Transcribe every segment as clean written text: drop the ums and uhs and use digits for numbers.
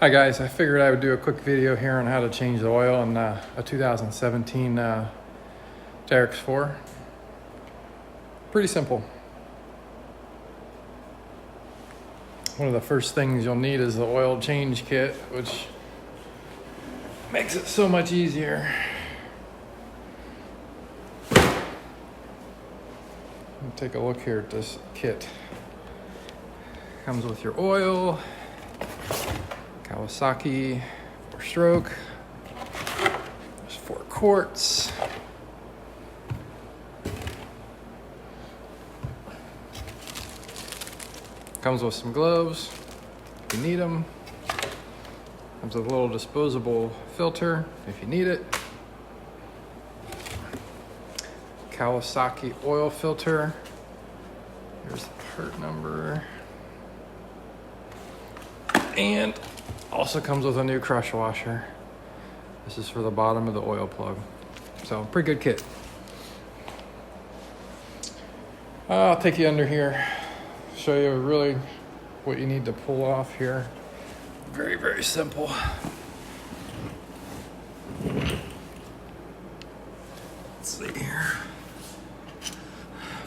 Hi guys, I figured I would do a quick video here on how to change the oil in a 2017 Teryx 4. Pretty simple. One of the first things you'll need is the oil change kit, which makes it so much easier. Take a look here at this kit. Comes with your oil, Kawasaki 4-stroke. There's 4 quarts. Comes with some gloves if you need them. Comes with a little disposable filter if you need it. Kawasaki oil filter. Here's the part number. And also comes with a new crush washer. This is for the bottom of the oil plug. So pretty good kit. I'll take you under here, show you really what you need to pull off here. Very, very simple. Let's see here.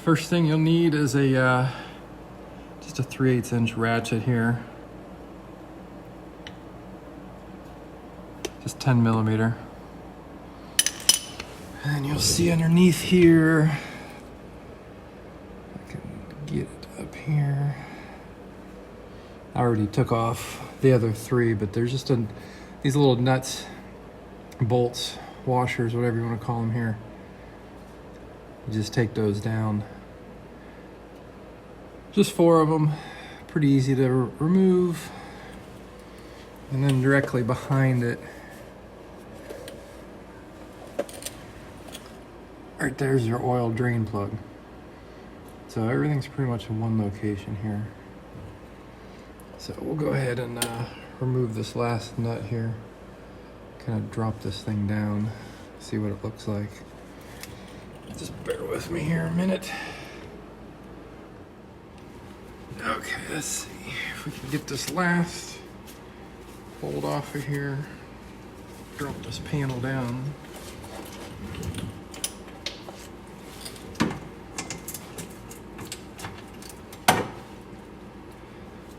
First thing you'll need is a just a 3/8 inch ratchet here. Just 10 millimeter. And you'll see underneath here, I can get it up here. I already took off the other 3, but there's just these little nuts, bolts, washers, whatever you want to call them here. You just take those down. Just 4 of them, pretty easy to remove. And then directly behind it, right there's your oil drain plug. So everything's pretty much in one location here. So we'll go ahead and remove this last nut here. Kind of drop this thing down, see what it looks like. Just bear with me here a minute. Okay, let's see if we can get this last bolt off of here. Drop this panel down.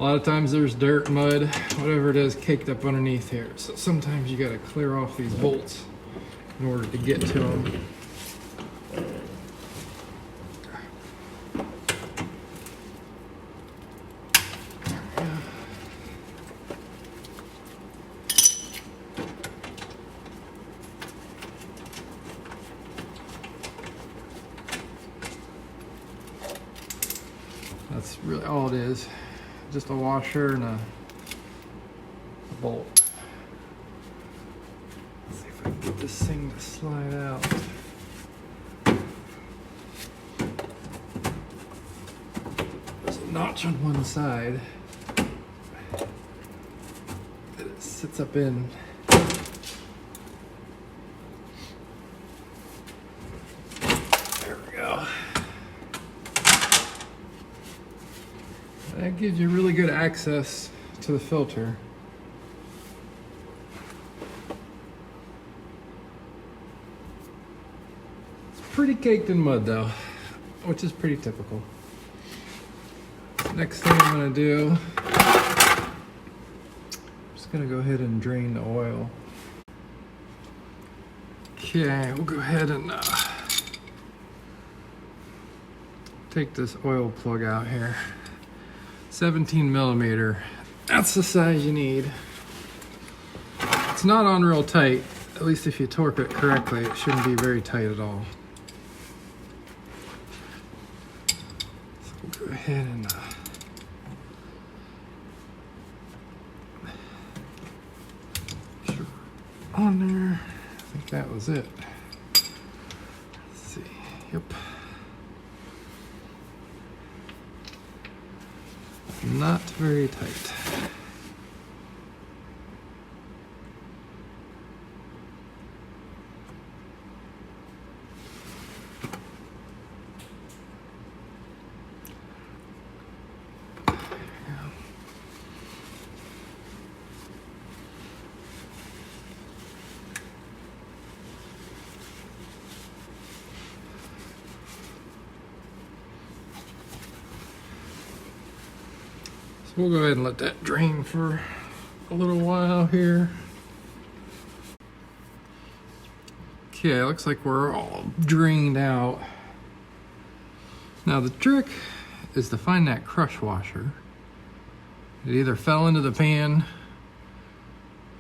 A lot of times there's dirt, mud, whatever it is, caked up underneath here. So sometimes you gotta clear off these bolts in order to get to them. That's really all it is. Just a washer and a bolt. Let's see if I can get this thing to slide out. There's a notch on one side that it sits up in. There we go. That gives you really good access to the filter. It's pretty caked in mud though, which is pretty typical. Next thing I'm gonna do, I'm just gonna go ahead and drain the oil. Okay, we'll go ahead and take this oil plug out here. 17 millimeter, that's the size you need. It's not on real tight, at least if you torque it correctly, it shouldn't be very tight at all. So we'll go ahead and sure, on there. I think that was it. Let's see, yep. Not very tight. we'll go ahead and let that drain for a little while here. Okay, looks like we're all drained out. Now the trick is to find that crush washer. It either fell into the pan,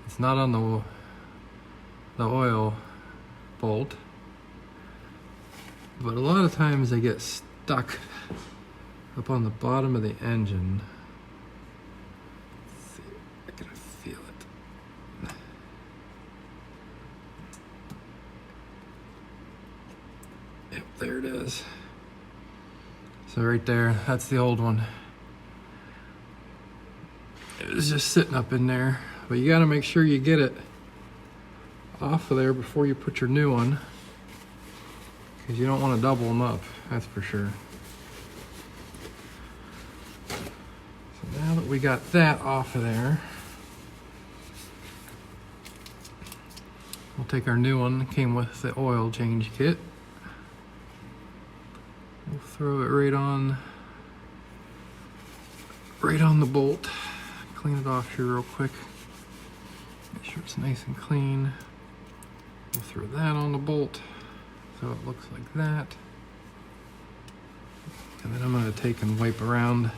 it's not on the oil bolt, but a lot of times they get stuck up on the bottom of the engine. Let's see, I can feel it. Yep, there it is. So right there, that's the old one. It was just sitting up in there, but you gotta make sure you get it off of there before you put your new one, because you don't want to double them up, that's for sure. So now that we got that off of there, we'll take our new one that came with the oil change kit. We'll throw it right on the bolt. Clean it off here real quick. Make sure it's nice and clean. We'll throw that on the bolt so it looks like that. And then I'm going to take and wipe around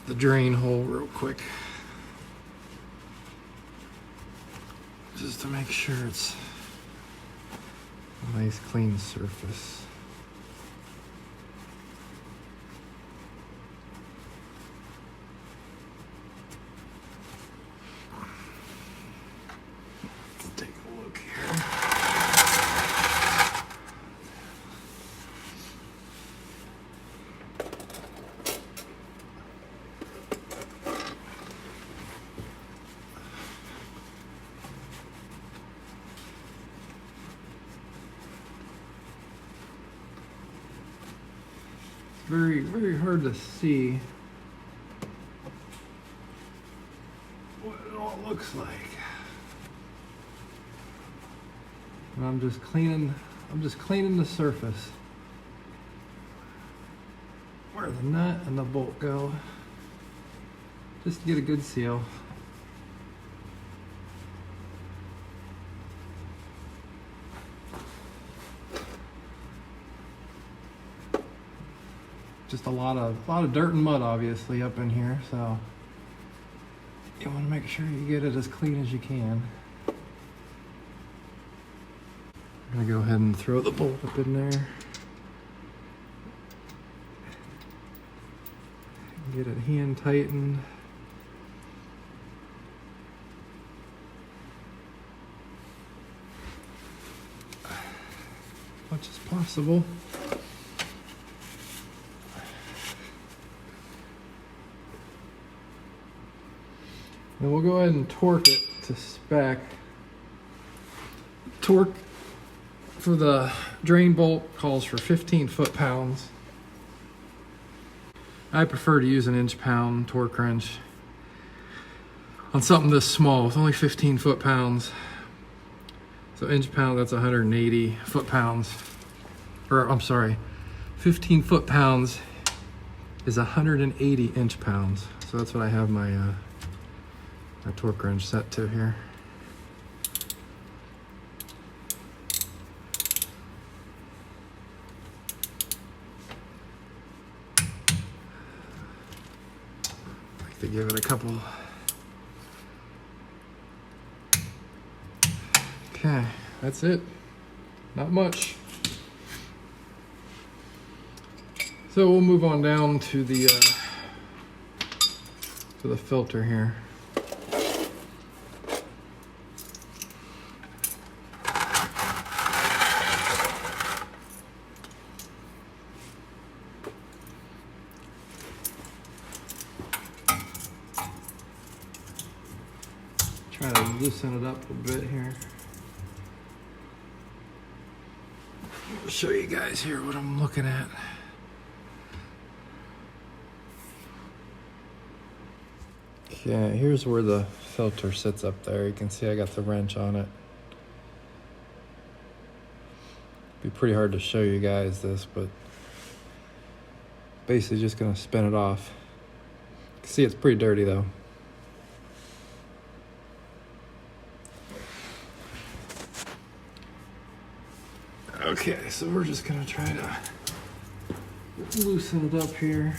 the drain hole real quick, just to make sure it's a nice clean surface. Very, very hard to see what it all looks like. And I'm just cleaning the surface where the nut and the bolt go, just to get a good seal. Just a lot of dirt and mud obviously up in here, so you want to make sure you get it as clean as you can. I'm gonna go ahead and throw the bolt up in there. Get it hand tightened. As much as possible. And we'll go ahead and torque it to spec. Torque for the drain bolt calls for 15 foot-pounds. I prefer to use an inch-pound torque wrench on something this small with only 15 foot-pounds. So inch-pound, that's 180 foot-pounds. Or, I'm sorry, 15 foot-pounds is 180 inch-pounds. So that's what I have my torque wrench set to here. I like to give it a couple. Okay, that's it. Not much. So we'll move on down to the filter here. Try to loosen it up a bit here. I'll show you guys here what I'm looking at. Okay, here's where the filter sits up there. You can see I got the wrench on it. Be pretty hard to show you guys this, but basically just gonna spin it off. See, it's pretty dirty though. Okay, so we're just gonna try to loosen it up here.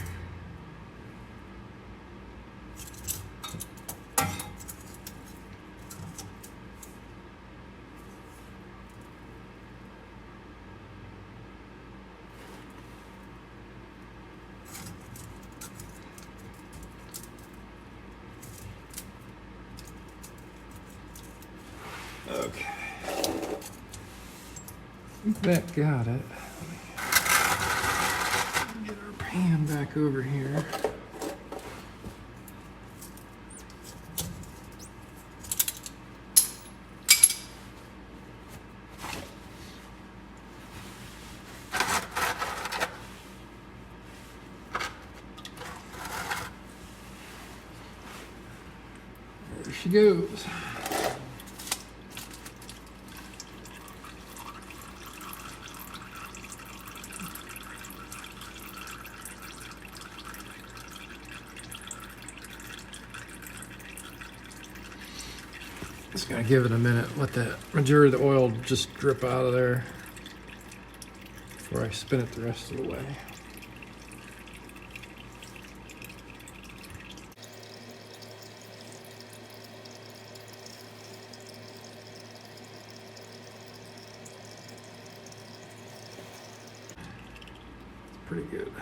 Okay. That got it. Get our pan back over here. There she goes. Just gonna give it a minute, let the majority of the oil just drip out of there before I spin it the rest of the way. It's pretty good.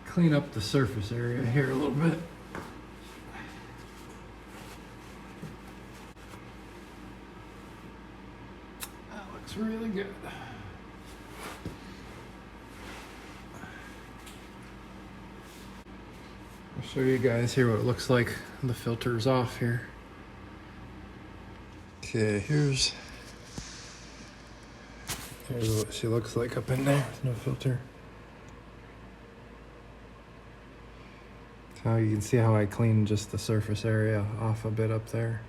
Clean up the surface area here a little bit. That looks really good. I'll show you guys here what it looks like when the filter's off here. Okay, here's what she looks like up in there with no filter. So you can see how I cleaned just the surface area off a bit up there.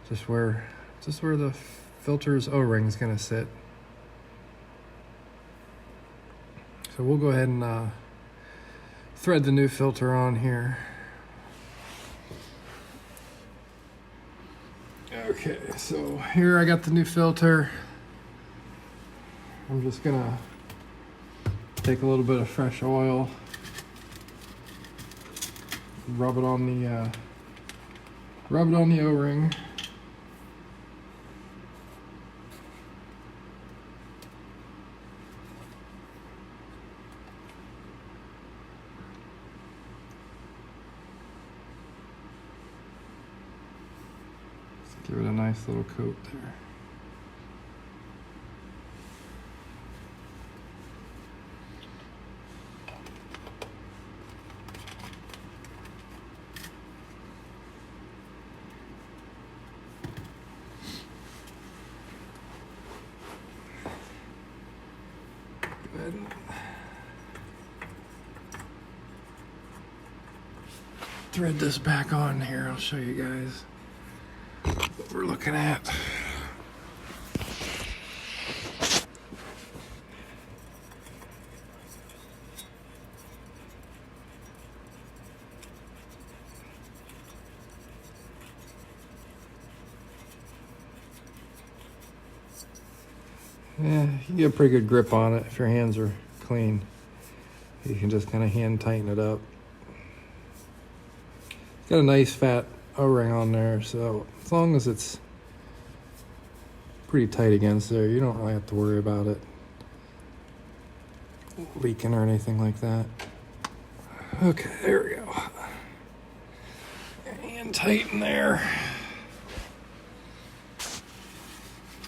Just where the filter's O-ring's gonna sit. So we'll go ahead and thread the new filter on here. Okay, so here I got the new filter. I'm just gonna take a little bit of fresh oil, rub it on the O-ring. Just give it a nice little coat there. Thread this back on here. I'll show you guys what we're looking at. Yeah, you can get a pretty good grip on it if your hands are clean. You can just kind of hand tighten it up. It's got a nice fat O-ring on there, so as long as it's pretty tight against there, you don't really have to worry about it leaking or anything like that. Okay, there we go. Hand tighten there.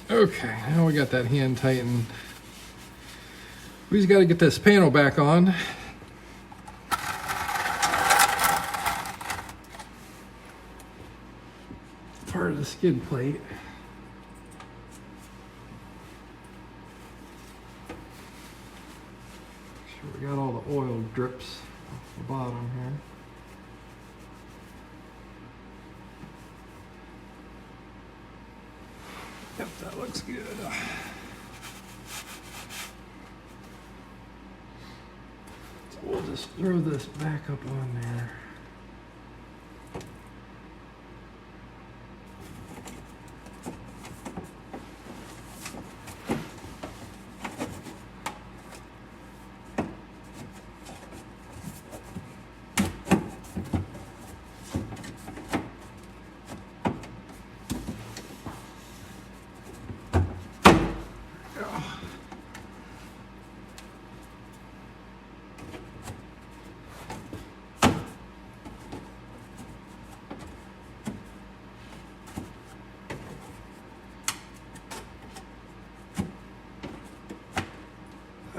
Okay, now we got that hand tightened. We just got to get this panel back on. Part of the skid plate. Make sure we got all the oil drips off the bottom here. Yep, that looks good. So we'll just throw this back up on there.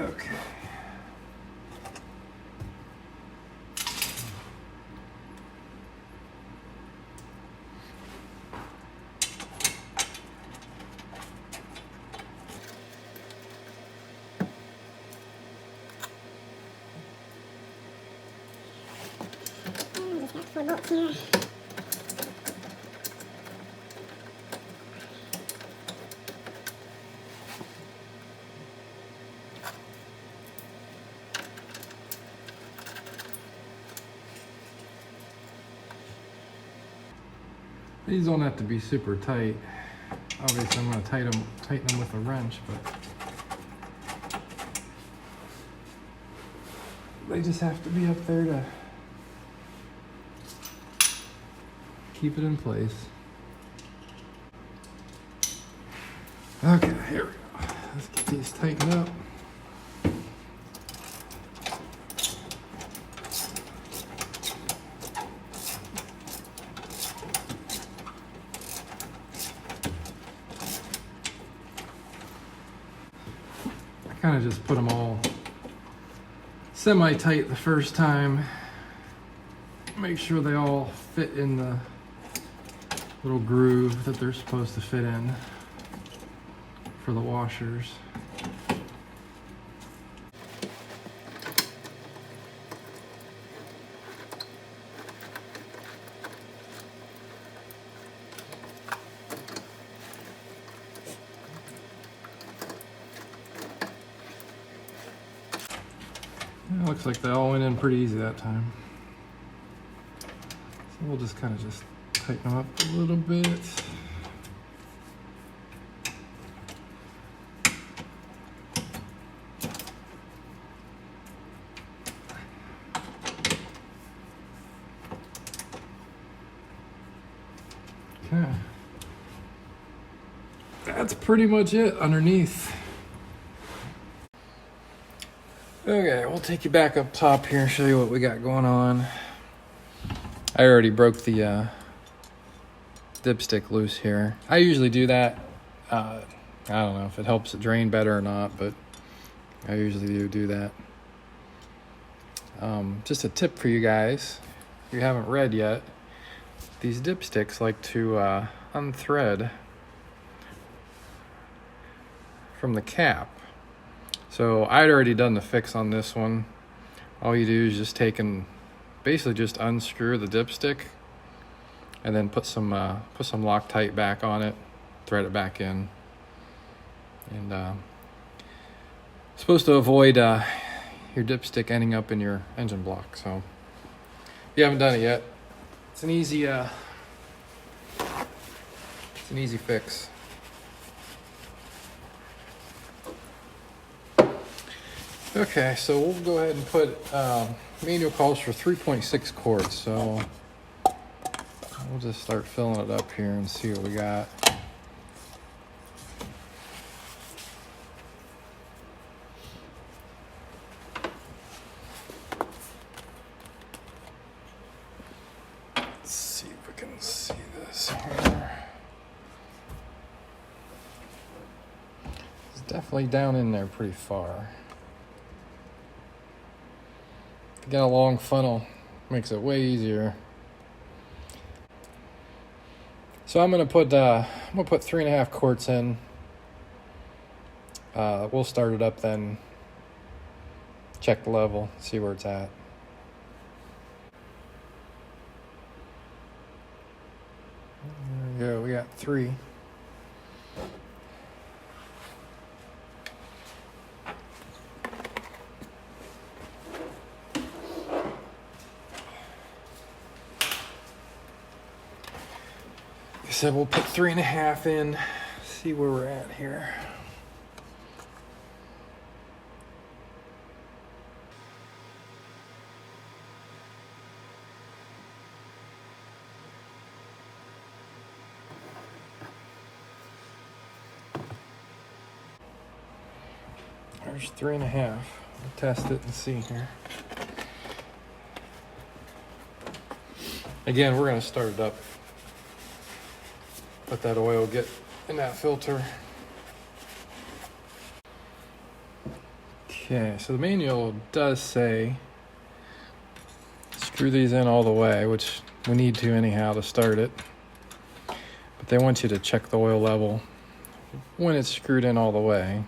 Okay. Just got 4 bolts here. These don't have to be super tight. Obviously, I'm going to tighten them with a wrench, but they just have to be up there to keep it in place. Okay, here we go. Let's get these tightened up. Kind of just put them all semi-tight the first time. Make sure they all fit in the little groove that they're supposed to fit in for the washers. It looks like they all went in pretty easy that time. So we'll just kind of just tighten them up a little bit. Okay. That's pretty much it underneath. Okay, we'll take you back up top here and show you what we got going on. I already broke the dipstick loose here. I usually do that. I don't know if it helps it drain better or not, but I usually do that. Just a tip for you guys, if you haven't read yet, these dipsticks like to unthread from the cap. So I'd already done the fix on this one. All you do is just take and basically just unscrew the dipstick and then put some Loctite back on it, thread it back in, and supposed to avoid your dipstick ending up in your engine block. So if you haven't done it yet, it's an easy fix. Okay, so we'll go ahead and put manual calls for 3.6 quarts. So we'll just start filling it up here and see what we got. Let's see if we can see this here. It's definitely down in there pretty far. Got a long funnel, makes it way easier. So I'm gonna put 3.5 quarts in. We'll start it up then. Check the level, see where it's at. There we go. We got 3. Like I said, we'll put 3.5 in, see where we're at here. There's 3.5. We'll test it and see here. Again, we're going to start it up. Let that oil get in that filter. Okay, so the manual does say screw these in all the way, which we need to anyhow to start it. But they want you to check the oil level when it's screwed in all the way.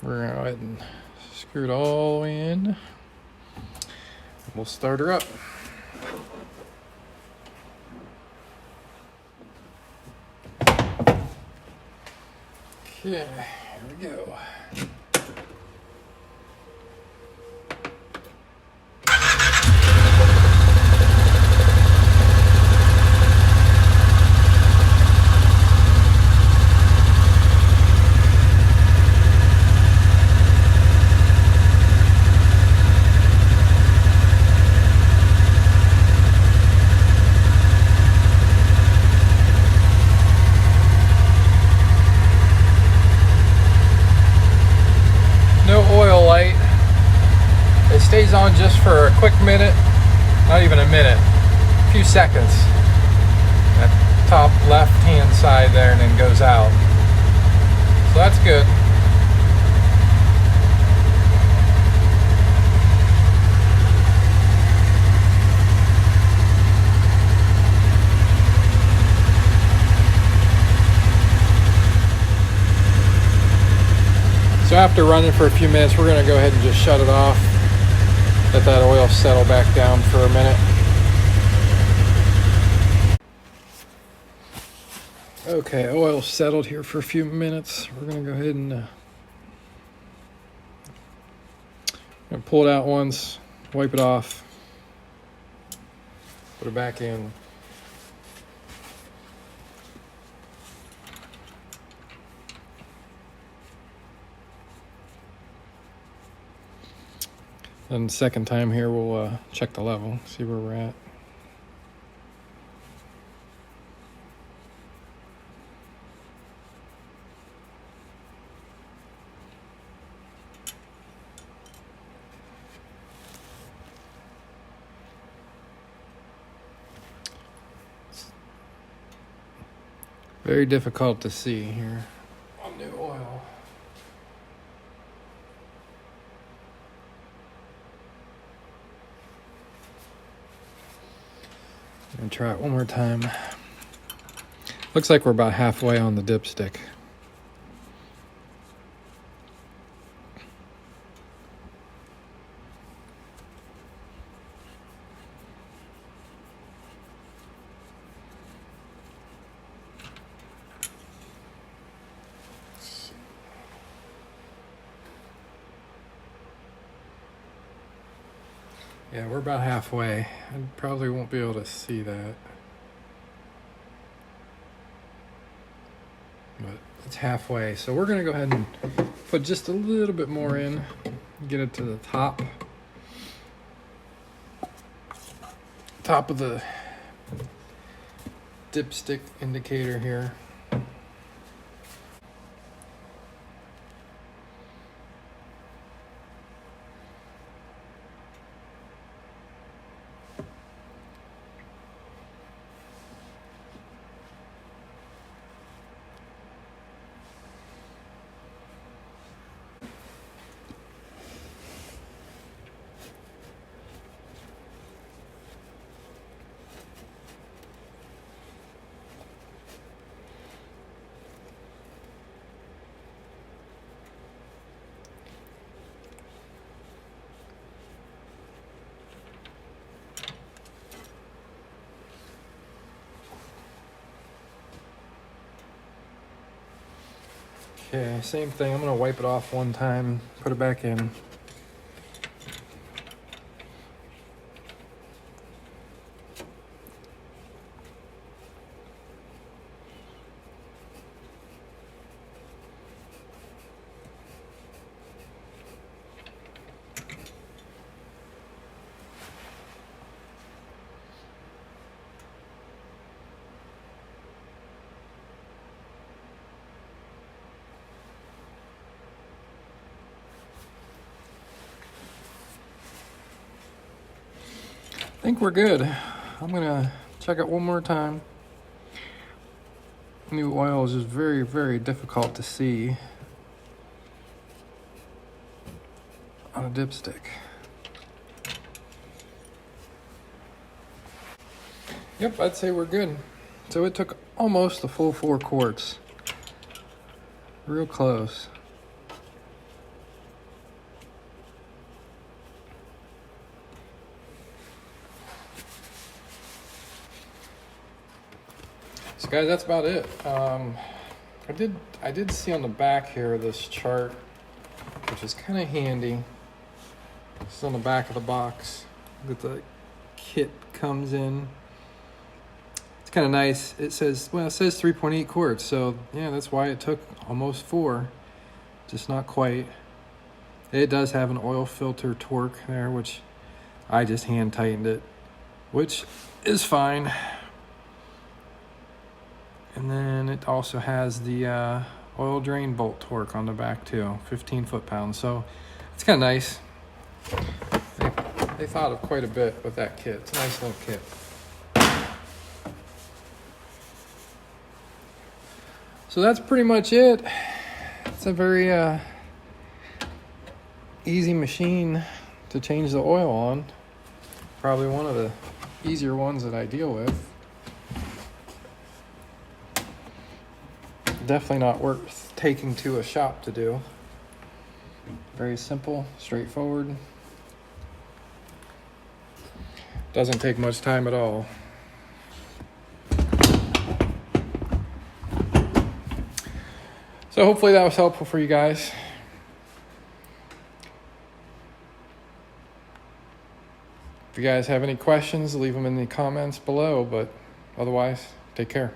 We're going to go ahead and screw it all the way in. We'll start her up. Okay, here we go. It stays on just for a quick minute, not even a minute, a few seconds. That top left hand side there, and then goes out. So that's good. So after running for a few minutes, we're going to go ahead and just shut it off. Let that oil settle back down for a minute. Okay, oil settled here for a few minutes. We're going to go ahead and pull it out once, wipe it off, put it back in. Then second time here, we'll check the level, see where we're at. Very difficult to see here on new oil. I'm gonna try it one more time. Looks like we're about halfway on the dipstick. Yeah, we're about halfway. I probably won't be able to see that. But it's halfway. So we're going to go ahead and put just a little bit more in. Get it to the top. Top of the dipstick indicator here. Okay, same thing. I'm gonna wipe it off one time, put it back in. I think we're good. I'm gonna check it one more time. New oil is just very, very difficult to see on a dipstick. Yep, I'd say we're good. So it took almost a full 4 quarts. Real close. So guys, that's about it. I did see on the back here this chart, which is kind of handy. This is on the back of the box that the kit comes in. It's kind of nice. It says 3.8 quarts, so yeah, that's why it took almost 4. Just not quite. It does have an oil filter torque there, which I just hand tightened it, which is fine. And then it also has the oil drain bolt torque on the back too, 15 foot-pounds. So it's kind of nice. They thought of quite a bit with that kit. It's a nice little kit. So that's pretty much it. It's a very easy machine to change the oil on. Probably one of the easier ones that I deal with. Definitely not worth taking to a shop to do. Very simple, straightforward. Doesn't take much time at all. So hopefully that was helpful for you guys. If you guys have any questions, leave them in the comments below, but otherwise, take care.